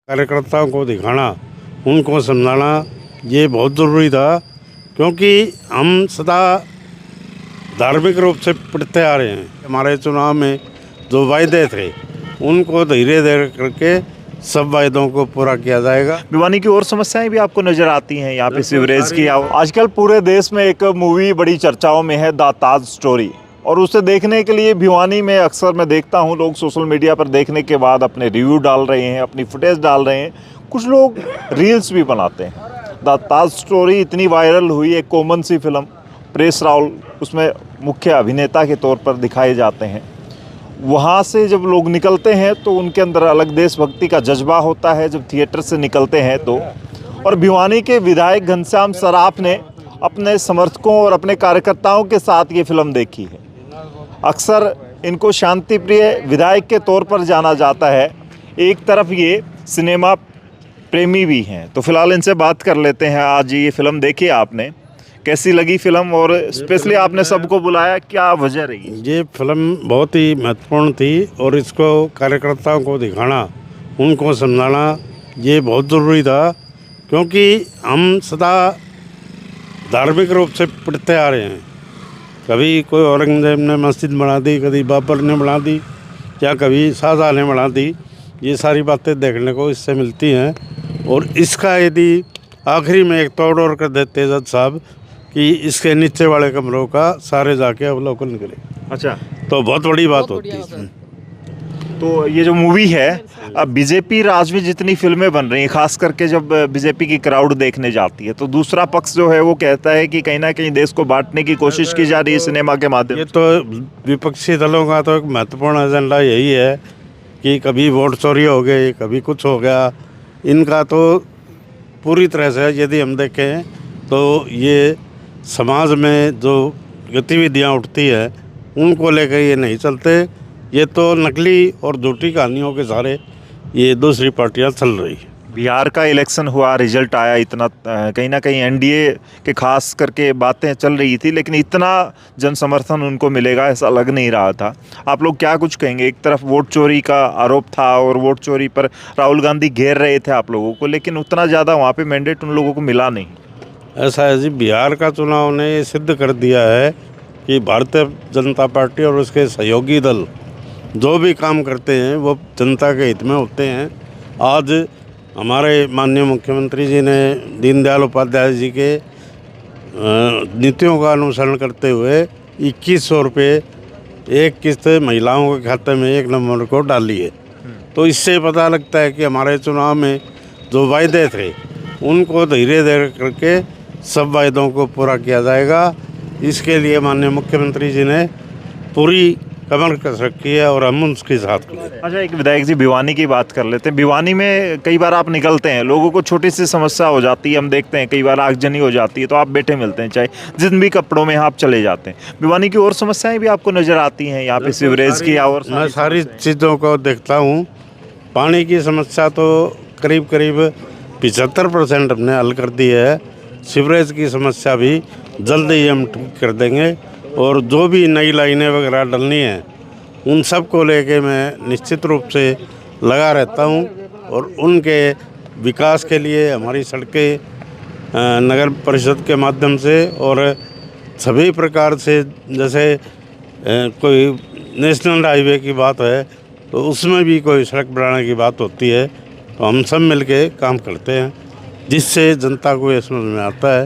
कार्यकर्ताओं को दिखाना, उनको समझाना ये बहुत ज़रूरी था, क्योंकि हम सदा धार्मिक रूप से पढ़ते आ रहे हैं। हमारे चुनाव में जो वायदे थे उनको धीरे धीरे करके सब वायदों को पूरा किया जाएगा। भिवानी की और समस्याएं भी आपको नजर आती हैं यहाँ पे सीवरेज की? आजकल पूरे देश में एक मूवी बड़ी चर्चाओं में है, द ताज स्टोरी, और उसे देखने के लिए भिवानी में अक्सर मैं देखता हूँ लोग सोशल मीडिया पर देखने के बाद अपने रिव्यू डाल रहे हैं, अपनी फुटेज डाल रहे हैं, कुछ लोग रील्स भी बनाते हैं। द ताज स्टोरी इतनी वायरल हुई, एक कॉमन सी फिल्म, परेश रावल उसमें मुख्य अभिनेता के तौर पर दिखाए जाते हैं। वहाँ से जब लोग निकलते हैं तो उनके अंदर अलग देशभक्ति का जज्बा होता है जब थिएटर से निकलते हैं तो। और भिवानी के विधायक घनश्याम सराफ ने अपने समर्थकों और अपने कार्यकर्ताओं के साथ ये फिल्म देखी है। अक्सर इनको शांति प्रिय विधायक के तौर पर जाना जाता है, एक तरफ ये सिनेमा प्रेमी भी हैं। तो फिलहाल इनसे बात कर लेते हैं। आज ये फिल्म देखी आपने, कैसी लगी फिल्म, और स्पेशली आपने सबको बुलाया, क्या वजह रही? ये फिल्म बहुत ही महत्वपूर्ण थी और इसको कार्यकर्ताओं को दिखाना, उनको समझाना ये बहुत ज़रूरी था, क्योंकि हम सदा धार्मिक रूप से पढ़ते आ रहे हैं। कभी कोई औरंगजेब ने मस्जिद बना दी, कभी बाबर ने बना दी, या कभी शाहजहाँ ने बना दी। ये सारी बातें देखने को इससे मिलती हैं। और इसका यदि आखिरी में एक तोड़ और कर देते जज साहब कि इसके नीचे वाले कमरों का सारे जाके अवलोकन करें, अच्छा, तो बहुत बड़ी बात होती है। तो ये जो मूवी है, अब बीजेपी राज में जितनी फिल्में बन रही हैं, खास करके जब बीजेपी की क्राउड देखने जाती है, तो दूसरा पक्ष जो है वो कहता है कि कहीं ना कहीं देश को बांटने की कोशिश की जा रही है सिनेमा के माध्यम से। ये तो विपक्षी दलों का तो एक महत्वपूर्ण एजेंडा यही है कि कभी वोट चोरी हो गई, कभी कुछ हो गया। इनका तो पूरी तरह से यदि हम देखें तो ये समाज में जो गतिविधियां उठती है उनको लेकर ये नहीं चलते। ये तो नकली और झूठी कहानियों के सहारे ये दूसरी पार्टियां चल रही है। बिहार का इलेक्शन हुआ, रिजल्ट आया, इतना कहीं ना कहीं एनडीए के खास करके बातें चल रही थी, लेकिन इतना जन समर्थन उनको मिलेगा ऐसा लग नहीं रहा था। आप लोग क्या कुछ कहेंगे? एक तरफ वोट चोरी का आरोप था और वोट चोरी पर राहुल गांधी घेर रहे थे आप लोगों को, लेकिन उतना ज़्यादा वहाँ पे मैंडेट उन लोगों को मिला नहीं। ऐसा है जी, बिहार का चुनाव ने ये सिद्ध कर दिया है कि भारतीय जनता पार्टी और उसके सहयोगी दल जो भी काम करते हैं वो जनता के हित में होते हैं। आज हमारे माननीय मुख्यमंत्री जी ने दीनदयाल उपाध्याय जी के नीतियों का अनुसरण करते हुए 2100 रुपये एक किस्त महिलाओं के खाते में 1 नवंबर को डाली है। तो इससे पता लगता है कि हमारे चुनाव में जो वायदे थे उनको धीरे धीरे करके सब वायदों को पूरा किया जाएगा। इसके लिए माननीय मुख्यमंत्री जी ने पूरी कमर कस रखी है और हम उसके साथ खड़े। अच्छा, एक विधायक जी भिवानी की बात कर लेते हैं। भिवानी में कई बार आप निकलते हैं, लोगों को छोटी सी समस्या हो जाती है, हम देखते हैं कई बार आगजनी हो जाती है, तो आप बैठे मिलते हैं, चाहे जिन भी कपड़ों में आप चले जाते हैं। भिवानी की और समस्याएं भी आपको नज़र आती हैं यहाँ पे सीवरेज की? और मैं सारी चीज़ों को देखता हूँ। पानी की समस्या तो करीब करीब 75% हमने हल कर दी है। सीवरेज की समस्या भी जल्द ही हम ठीक कर देंगे, और जो भी नई लाइनें वगैरह डलनी हैं उन सब को लेके मैं निश्चित रूप से लगा रहता हूं। और उनके विकास के लिए हमारी सड़कें नगर परिषद के माध्यम से और सभी प्रकार से, जैसे कोई नेशनल हाईवे की बात है तो उसमें भी कोई सड़क बनाने की बात होती है तो हम सब मिलके काम करते हैं, जिससे जनता को ये समझ में आता है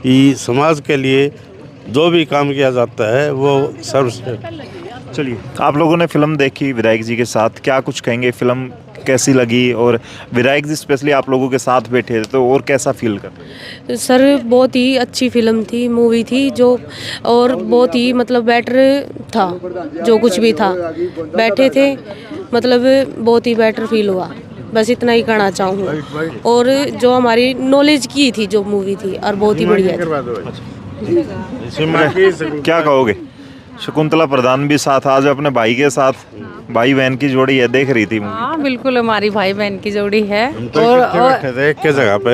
कि समाज के लिए जो भी काम किया जाता है वो सर्वश्रेष्ठ। चलिए, आप लोगों ने फिल्म देखी विधायक जी के साथ, क्या कुछ कहेंगे? फिल्म कैसी लगी? और विधायक जी स्पेशली आप लोगों के साथ बैठे थे तो और कैसा फील कर रहे? सर बहुत ही अच्छी फिल्म थी, मूवी थी जो, और बहुत ही मतलब बेटर था, जो कुछ भी था बैठे थे, मतलब बहुत ही बेटर फील हुआ। बस इतना ही कहना चाहूँगा। और जो हमारी नॉलेज की थी जो मूवी थी, और बहुत ही बढ़िया थी। क्या कहोगे? शकुंतला प्रधान भी साथ, आज अपने भाई के साथ, भाई बहन की जोड़ी है, देख रही थी। हाँ बिल्कुल, हमारी भाई बहन की जोड़ी है। और बैठे थे एक के जगह पे,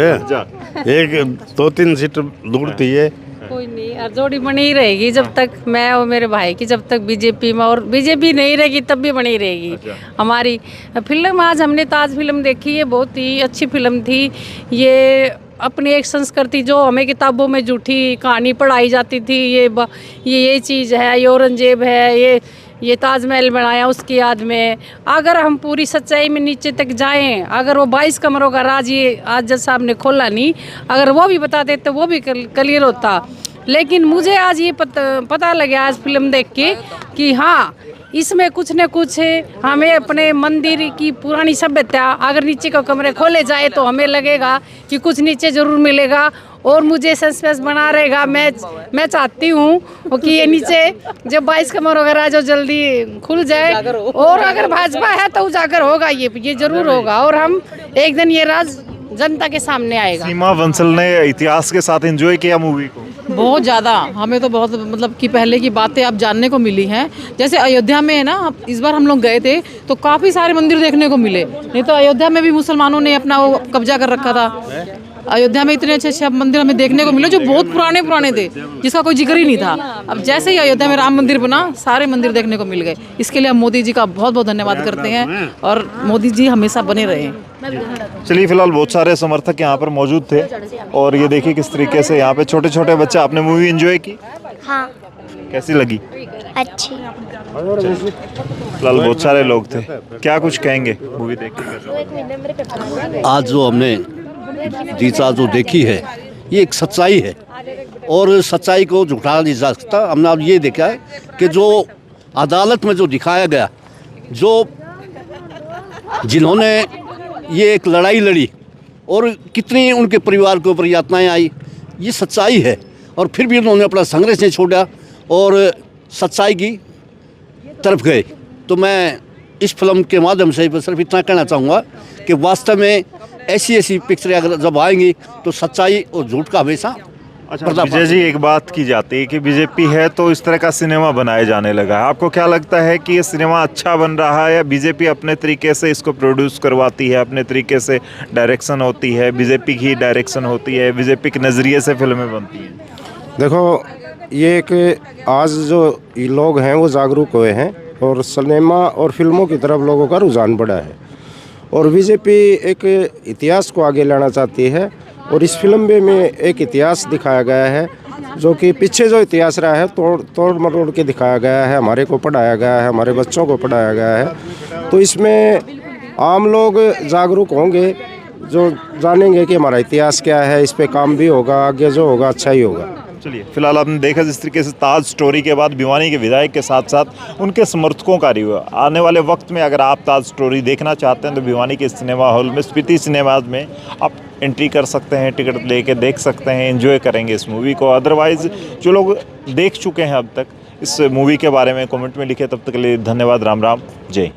एक 2-3 सीट दूर थी ये, कोई नहीं, और जोड़ी बनी ही रहेगी जब तक मैं और मेरे भाई की, जब तक बीजेपी में, और बीजेपी नहीं रहेगी तब भी बनी रहेगी हमारी फिल्म। आज हमने ताज फिल्म देखी है, बहुत ही अच्छी फिल्म थी। ये अपनी एक संस्कृति जो हमें किताबों में झूठी कहानी पढ़ाई जाती थी, ये चीज़ है, ये औरंगजेब है, ये ताजमहल बनाया उसकी याद में। अगर हम पूरी सच्चाई में नीचे तक जाएं, अगर वो 22 कमरों का राज ये आज जज साहब ने खोला नहीं, अगर वो भी बता देते वो भी क्लियर होता। लेकिन मुझे आज ये पता लगा आज फिल्म देख के कि हाँ, इसमें कुछ न कुछ हमें अपने मंदिर की पुरानी सभ्यता, अगर नीचे के कमरे खोले जाए तो हमें लगेगा कि कुछ नीचे ज़रूर मिलेगा, और मुझे सस्पेंस बना रहेगा। मैं चाहती हूँ कि ये नीचे जब 22 कमरों का राज जल्दी खुल जाए, और अगर भाजपा है तो उजागर होगा, ये जरूर होगा, और हम एक दिन ये राज जनता के सामने आएगा। सीमा बंसल ने इतिहास के साथ एंजॉय किया मूवी को। बहुत ज़्यादा, हमें तो बहुत मतलब कि पहले की बातें अब जानने को मिली हैं। जैसे अयोध्या में है ना, इस बार हम लोग गए थे तो काफ़ी सारे मंदिर देखने को मिले। नहीं तो अयोध्या में भी मुसलमानों ने अपना वो कब्जा कर रखा था। अयोध्या में इतने अच्छे अच्छे मंदिर हमें देखने को मिले जो बहुत पुराने थे, जिसका कोई जिक्र ही नहीं था। अब जैसे ही अयोध्या में राम मंदिर बना, सारे मंदिर देखने को मिल गए। इसके लिए हम मोदी जी का बहुत बहुत धन्यवाद करते हैं, और मोदी जी हमेशा बने रहे। चलिए, फिलहाल बहुत सारे समर्थक यहाँ पर मौजूद थे, और ये देखिए किस तरीके से यहाँ पे छोटे छोटे बच्चे, आपने मूवी एंजॉय की? हाँ, कैसी लगी? अच्छी। फिलहाल बहुत सारे लोग थे, क्या कुछ कहेंगे मूवी देख के? आज जो हमने जीता जो देखी है, ये एक सच्चाई है, और सच्चाई को झुठा नहीं जा सकता। हमने अब ये देखा है कि जो अदालत में जो दिखाया गया, जो जिन्होंने ये एक लड़ाई लड़ी और कितनी उनके परिवार के ऊपर यातनाएं आई, ये सच्चाई है। और फिर भी उन्होंने अपना संघर्ष नहीं छोड़ा और सच्चाई की तरफ गए। तो मैं इस फिल्म के माध्यम से सिर्फ इतना कहना चाहूँगा कि वास्तव में ऐसी पिक्चरें अगर जब आएंगी तो सच्चाई और झूठ का हमेशा। अच्छा विजय जी, एक बात की जाती है कि बीजेपी है तो इस तरह का सिनेमा बनाया जाने लगा है। आपको क्या लगता है कि ये सिनेमा अच्छा बन रहा है, या बीजेपी अपने तरीके से इसको प्रोड्यूस करवाती है, अपने तरीके से डायरेक्शन होती है, बीजेपी की डायरेक्शन होती है, बीजेपी के नज़रिए से फिल्में बनती हैं? देखो, ये एक आज जो लोग हैं वो जागरूक हुए हैं, और सिनेमा और फिल्मों की तरफ लोगों का रुझान बढ़ा है, और बीजेपी एक इतिहास को आगे लाना चाहती है। और इस फिल्म में एक इतिहास दिखाया गया है, जो कि पीछे जो इतिहास रहा है तोड़ मरोड़ के दिखाया गया है, हमारे को पढ़ाया गया है, हमारे बच्चों को पढ़ाया गया है। तो इसमें आम लोग जागरूक होंगे, जो जानेंगे कि हमारा इतिहास क्या है, इस पे काम भी होगा, आगे जो होगा अच्छा ही होगा। चलिए, फिलहाल आपने देखा जिस तरीके से ताज स्टोरी के बाद भिवानी के विधायक के साथ साथ उनके समर्थकों का रिव्यू। आने वाले वक्त में अगर आप ताज स्टोरी देखना चाहते हैं तो भिवानी के सिनेमा हॉल में, स्पीति सिनेमाज में आप एंट्री कर सकते हैं, टिकट लेके देख सकते हैं, एंजॉय करेंगे इस मूवी को। अदरवाइज़ जो लोग देख चुके हैं अब तक इस मूवी के बारे में कमेंट में लिखे। तब तक के लिए धन्यवाद। राम राम, जय।